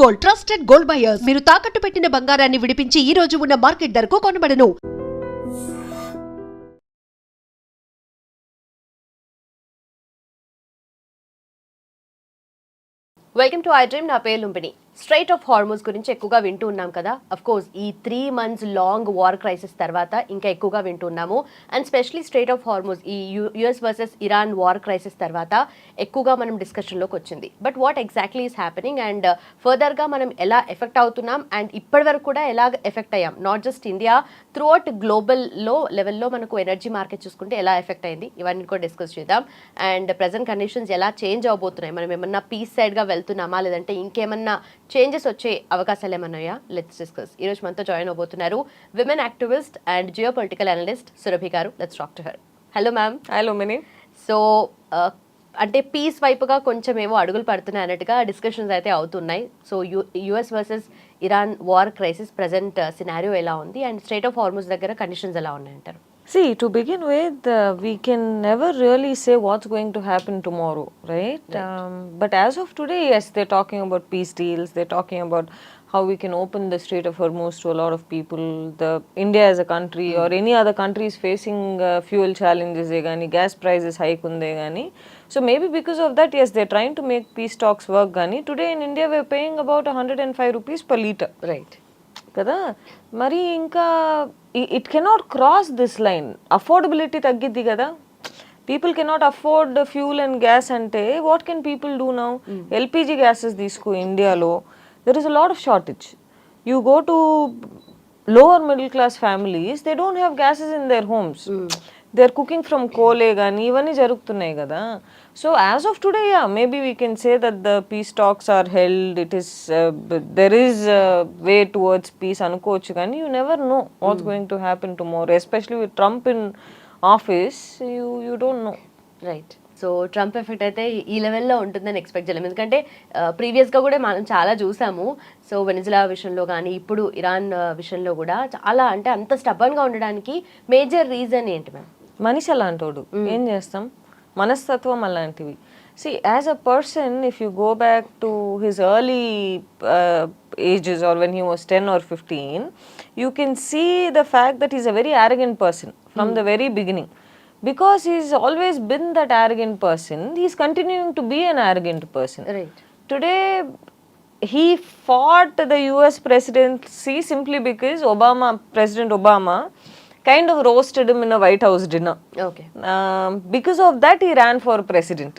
Gold trusted gold buyers. మీరు తాకట్టు పెట్టిన బంగారాన్ని విడిపించి ఈ రోజు ఉన్న మార్కెట్ ధరకు కొనబడను. Welcome to iDream. నా పేరు లుంబిని. స్ట్రైట్ ఆఫ్ హార్మోస్ గురించి ఎక్కువగా వింటూ ఉన్నాం కదా. అఫ్ కోర్స్ ఈ 3 months లాంగ్ వార్ క్రైసిస్ తర్వాత ఇంకా ఎక్కువగా వింటున్నాము. And specially strait of Hormuz ఈ US versus Iran war crisis తర్వాత ఎక్కువగా మనం డిస్కషన్లోకి వచ్చింది. But what exactly is happening and ఫర్దర్గా మనం ఎలా ఎఫెక్ట్ అవుతున్నాం అండ్ ఇప్పటి వరకు కూడా ఎలా ఎఫెక్ట్ అయ్యాం, not just India, throughout గ్లోబల్లో లెవెల్లో మనకు ఎనర్జీ మార్కెట్ చూసుకుంటే ఎలా ఎఫెక్ట్ అయింది, ఇవన్నీ కూడా డిస్కస్ చేద్దాం. అండ్ ప్రెజెంట్ కండిషన్స్ ఎలా చేంజ్ అవబోతున్నాయి, మనం ఏమన్నా పీస్ సైడ్గా వెళ్తున్నామా లేదంటే ఇంకేమన్నా చేంజెస్ వచ్చే అవకాశాలు ఏమన్నాయా, లెట్స్ డిస్కస్. ఈరోజు మనతో జాయిన్ అవబోతున్నారు women activist and geopolitical analyst Surabhi గారు. Let's talk to her. Hello ma'am. Hello Mini. సో అంటే పీస్ వైపుగా కొంచెం ఏవో అడుగులు పడుతున్నాయి అన్నట్టుగా డిస్కషన్స్ అయితే అవుతున్నాయి. So US versus Iran war crisis present scenario ఎలా ఉంది అండ్ స్ట్రైట్ ఆఫ్ హార్మోస్ దగ్గర కండిషన్స్ ఎలా ఉన్నాయంటారు? See, to begin with, we can never really say what's going to happen tomorrow, right? But as of today, yes, they're talking about peace deals. They're talking about how we can open the Strait of Hormuz to a lot of people. India as a country or any other country is facing fuel challenges, gas prices hike unde gani. So maybe because of that, yes, they're trying to make peace talks work gani. Today in India, we're paying about 105 rupees per liter. Right. కదా మరి ఇంకా it cannot cross this line. Affordability తగ్గిద్ది కదా. People cannot afford fuel and gas అంటే what can people do now? LPG gases తీసుకో, ఇండియాలో there is a lot of shortage. You go to lower middle class families, they don't have gases in their homes. They are cooking from coal కానీ ఇవన్నీ జరుగుతున్నాయి కదా. So as of today, yeah, maybe we can say that the peace talks are held. It is there is way towards peace అనుకోవచ్చు, కానీ you never know what's going to happen tomorrow. Especially with Trump in office, you don't know. Right. So Trump effect అయితే ఈ లెవెల్లో ఉంటుందని expect చేయలేము, ఎందుకంటే ప్రీవియస్గా కూడా మనం చాలా చూసాము. సో వెనిజులా విషయంలో కానీ ఇప్పుడు ఇరాన్ విషయంలో కూడా చాలా, అంటే అంత స్టబన్గా ఉండడానికి మేజర్ రీజన్ ఏంటి మ్యామ్? మనిషి అలాంటోడు, ఏం చేస్తాం, మనస్తత్వం అలాంటివి. See, as a person, if you go back to his early ages or when he was 10 or 15, you can see the fact that he's a very arrogant person from the very beginning. Because he's always been that arrogant person, he's continuing to be an arrogant person. Right. Today, he fought the US presidency simply because President Obama kind of roasted him in a White House dinner. Okay. Because of that, he ran for president.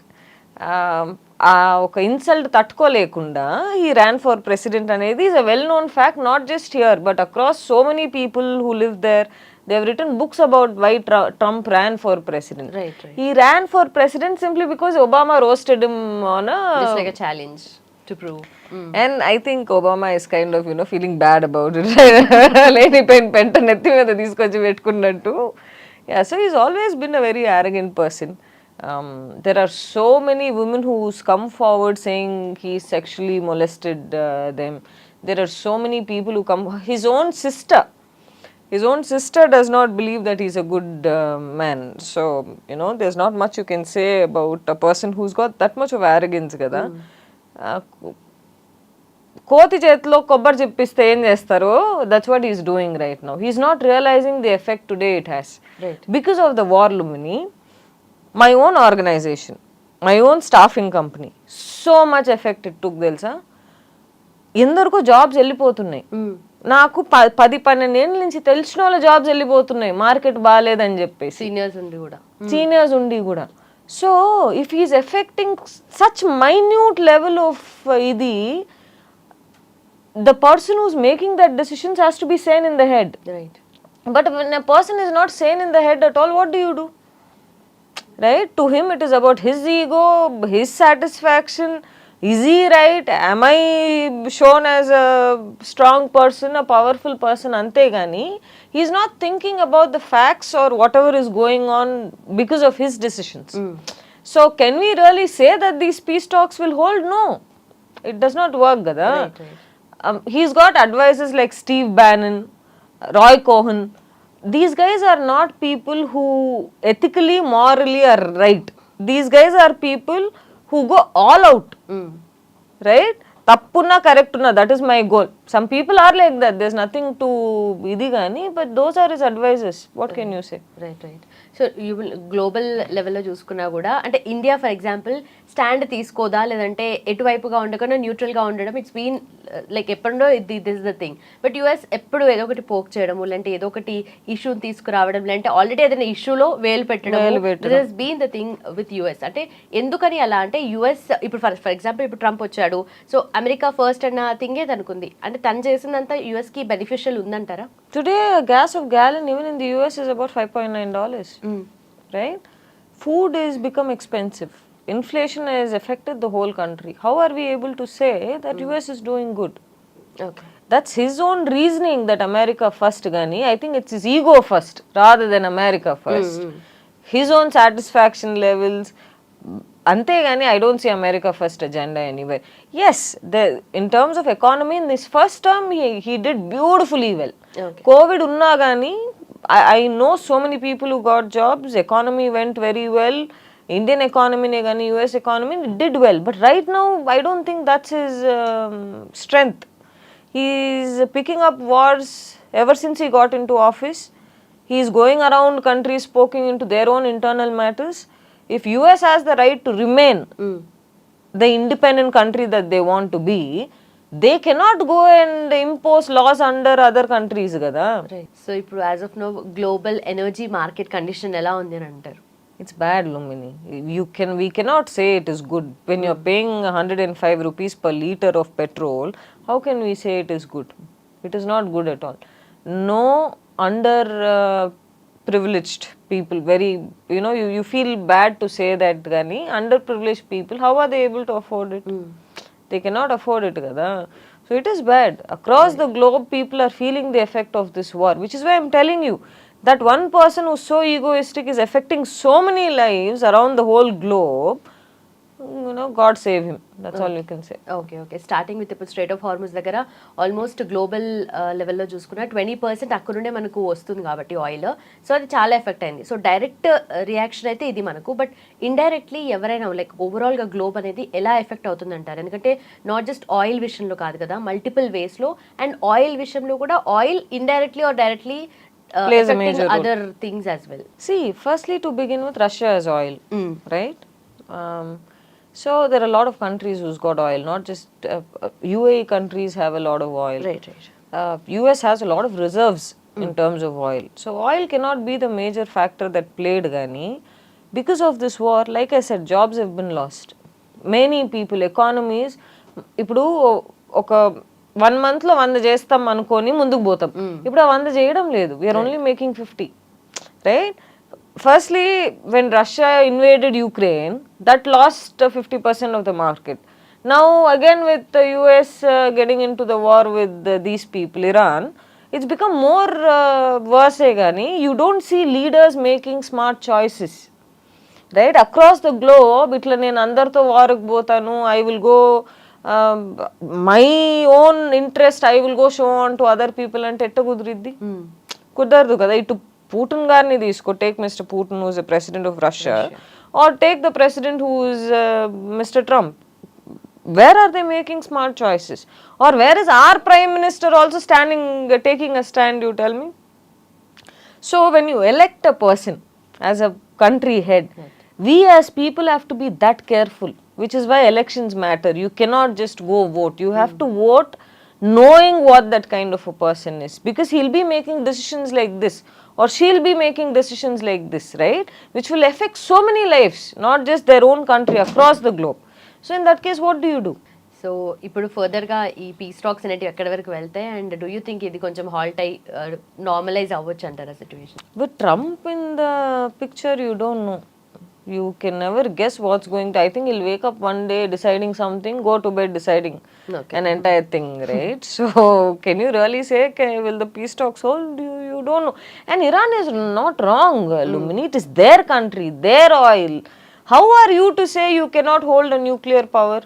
ఒక insult తట్టుకోలేకుండా he ran for president అనేది is a well known fact, not just here but across so many people who live there. They have written books about why Trump ran for president. Right. He ran for president simply because Obama roasted him on just like a challenge to prove. And I think Obama is kind of, feeling bad about it. Lady Penta netti meeda తీసుకొచ్చి పెట్టుకున్నట్టు. Yeah, so he's always been a very arrogant person. There are so many women who's come forward saying he sexually molested them. There are so many people who come. His own sister does not believe that he's a good man. So, there's not much you can say about a person who's got that much of arrogance kada. కోతి చేతిలో కొబ్బరి చెప్పిస్తే ఏం చేస్తారో, that's what is doing right now. He's not realizing the effect today it has. Because of the war లుమిని, my own organization, my own staffing company, so much effect it took తెలుసా. ఎందరికో jobs వెళ్ళిపోతున్నాయి. నాకు 10-12 ఏళ్ళ నుంచి తెలిసిన వాళ్ళ jobs వెళ్ళిపోతున్నాయి, మార్కెట్ బాగాలేదని చెప్పేసి. సీనియర్స్ ఉండి కూడా. So if he's affecting such minute level of ఇది, the person who's making that decisions has to be sane in the head. Right. But when a person is not sane in the head at all, what do you do? Right? To him it is about his ego, his satisfaction. Is he right? Am I shown as a strong person, a powerful person? Ante gani he's not thinking about the facts or whatever is going on because of his decisions. So can we really say that these peace talks will hold? No, it does not work gada. Right. He's got advisors like Steve Bannon, Roy Cohen. These guys are not people who ethically, morally are right. These guys are people who go all out, right? తప్పున్నా correct ఉన్నా, that is my goal. Some people are like that, there is nothing to ఇది కానీ, but those are his advises. What can you say? Right. So you will global లెవెల్లో చూసుకున్నా కూడా, అంటే India for example stand తీసుకోదా, లేదంటే ఎటువైపుగా ఉండకుండా న్యూట్రల్గా ఉండడం, ఇట్స్ బీన్ లైక్ ఎప్పుడో this is the thing. But US ఎప్పుడు ఏదో ఒకటి పోక్ చేయడము, లేదంటే ఏదో ఒకటి ఇష్యూని తీసుకురావడం, లేదంటే ఆల్రెడీ ఏదైనా ఇష్యూలో వేలు పెట్టడం, this has been the thing with US. అంటే ఎందుకని అలా అంటే, యూఎస్ ఇప్పుడు ఫర్ ఎగ్జాంపుల్ ఇప్పుడు ట్రంప్ వచ్చాడు, సో అమెరికా ఫస్ట్ అన్న థింగే తనుకుంది, అంటే తను చేసిందంతా యూఎస్కి బెనిఫిషియల్ ఉందంటారా? Today, a gas of gallon even in the US is about $5.9, right? Food is become expensive. Inflation has affected the whole country. How are we able to say that US is doing good? Okay. That's his own reasoning that America first gani. I think it's his ego first rather than America first. His own satisfaction levels. అంతేగాని I don't see America first agenda anywhere. Yes, in terms of economy in this first term he did beautifully well. Covid ఉన్నా కానీ I know so many people who got jobs, economy went very well. Indian ఎకానమీనే కానీ US economy did well, but right now I don't think that's his strength. He's picking up wars ever since he got in to office. He's going around countries poking in to their own internal matters. If US has the right to remain the independent country that they want to be, they cannot go and impose laws under other countries kada. Right. So ఇప్పుడు as of now global energy market condition ఎలా ఉంది అని అంటారు? It's bad, Lumini. We cannot say it is good. When you're paying 105 rupees per liter of petrol, how can we say it is good? It is not good at all. No under privileged people, very, you feel bad to say that gani, underprivileged people, how are they able to afford it? They cannot afford it kada. So it is bad. Across the globe people are feeling the effect of this war, which is why I'm telling you that one person who's so egoistic is affecting so many lives around the whole globe. God save him. That's all you can say. Okay. Starting with ఇప్పుడు straight of Hormuz దగ్గర almost global లెవెల్లో చూసుకున్న 20% అక్కడ నుండే మనకు వస్తుంది కాబట్టి oil, so అది చాలా ఎఫెక్ట్ అయింది. సో డైరెక్ట్ రియాక్షన్ అయితే ఇది మనకు, బట్ ఇండైరెక్ట్లీ ఎవరైనా లైక్ ఓవరాల్గా గ్లోబ్ అనేది ఎలా ఎఫెక్ట్ అవుతుంది అంటారు? ఎందుకంటే నాట్ జస్ట్ ఆయిల్ విషయంలో కాదు కదా, మల్టిపుల్ వేస్లో, అండ్ ఆయిల్ విషయంలో కూడా oil indirectly or directly plays a major role. other things as well. See, firstly to begin with, Russia has oil, right? So there are a lot of countries who's got oil, not just UAE countries have a lot of oil. Right. US has a lot of reserves in terms of oil. So oil cannot be the major factor that played gani. Because of this war, like I said, jobs have been lost. Many people, economies, ఇప్పుడు ఒక 1 month లో 100 చేస్తాం అనుకొని ముందుకు పోతాం. ఇప్పుడు ఆ 100 చేయడం లేదు. We are only making 50, right? Firstly, when Russia invaded Ukraine, that lost 50% of the market. Now again with the US getting into the war with these people, Iran, it's become more worse gani. You don't see leaders making smart choices, right? Across the globe, itla nenu andartho war ku potanu, I will go my own interest I will go show on to other people ante etta kuduriddi? Kudaradu kada. Itu Putin garni తీసుకో, take Mr. Putin who is the president of Russia, or take the president who is Mr. Trump. Where are they making smart choices? Or where is our prime minister also standing, taking a stand, you tell me? So when you elect a person as a country head, we as people have to be that careful, which is why elections matter. You cannot just go vote. You have to vote knowing what that kind of a person is, because he'll be making decisions like this, or she'll be making decisions like this, right, which will affect so many lives, not just their own country, across the globe. So in that case, what do you do? So ఇప్పుడు ఫర్దర్గా ఈ piece talks అనేటివి ఎక్కడి వరకు వెళ్తాయి, and do you think ఇది కొంచెం halt అయ్యి నార్మలైజ్ అవ్వచ్చు అంటారా situation? With Trump in the picture, you don't know. You can never guess what's going to. I think he'll wake up one day deciding something, go to bed deciding an entire thing, right? So can you really say, will the peace talks hold? You don't know. And Iran is not wrong, Lumini. It is their country, their oil. How are you to say you cannot hold a nuclear power?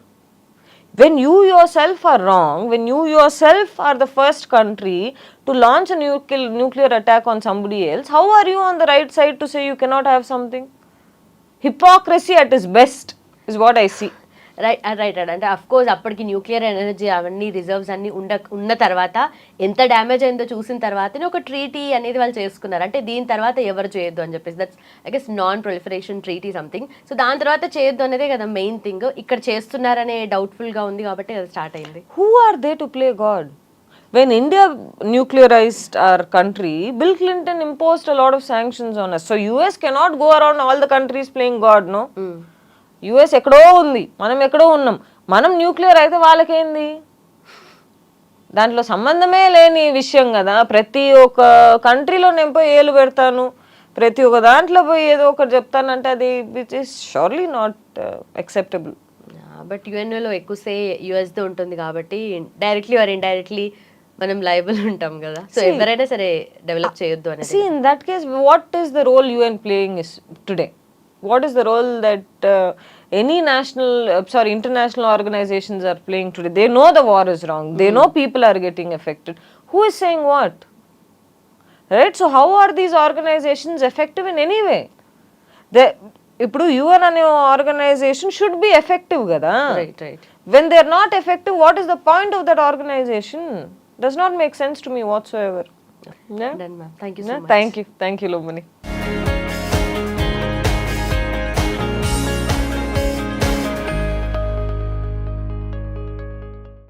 When you yourself are wrong, when you yourself are the first country to launch a nuclear attack on somebody else, how are you on the right side to say you cannot have something? Hypocrisy at its best is what I see. Right అంటే of course అప్పటికి nuclear energy అవన్నీ reserves అన్ని ఉన్న తర్వాత ఎంత damage అయిందో చూసిన తర్వాతనే ఒక ట్రీటీ అనేది వాళ్ళు చేసుకున్నారు. అంటే దీని తర్వాత ఎవరు చేయొద్దు అని చెప్పేసి, that's I guess non proliferation treaty something. So దాని తర్వాత చేయొద్దు అనేదే కదా మెయిన్ థింగ్. ఇక్కడ చేస్తున్నారనే డౌట్ఫుల్ గా ఉంది కాబట్టి అది స్టార్ట్ అయింది. Who are they to play God? When India nuclearized our country, Bill Clinton imposed a lot of sanctions on us. So US cannot go around all the countries playing God, no? US ఎక్కడో ఉంది, మనం ఎక్కడో ఉన్నాం. మనం nuclear అయితే వాళ్ళకేంది? దాంట్లో సంబంధమే లేని విషయం కదా. ప్రతి ఒక్క కంట్రీలో నేను పోయి ఏలు పెడతాను, ప్రతి ఒక్క దాంట్లో పోయి ఏదో ఒకటి చెప్తానంటే అది which is surely not acceptable. But యుఎన్ఓలో ఎక్కువ సే యుఎస్తో ఉంటుంది కాబట్టి డైరెక్ట్లీ ఆర్ ఇండైరెక్ట్లీ మనం లైబుల్ ఉంటాం కదా. సో ఎవరైనా సరే డెవలప్ చేయొద్దు అనేది. See, in that case, what is the role UN playing is today? What is the role that any international organizations are playing today? They know the war is wrong. They know people are getting affected. Who is saying what? Right? So how are these organizations effective in any way? ఇప్పుడు UN అనే organisation should be effective కదా. When they are not effective, what is the point of that organization? Does not make sense to me whatsoever. Done, ma'am. Thank you so much. Thank you, Lumini.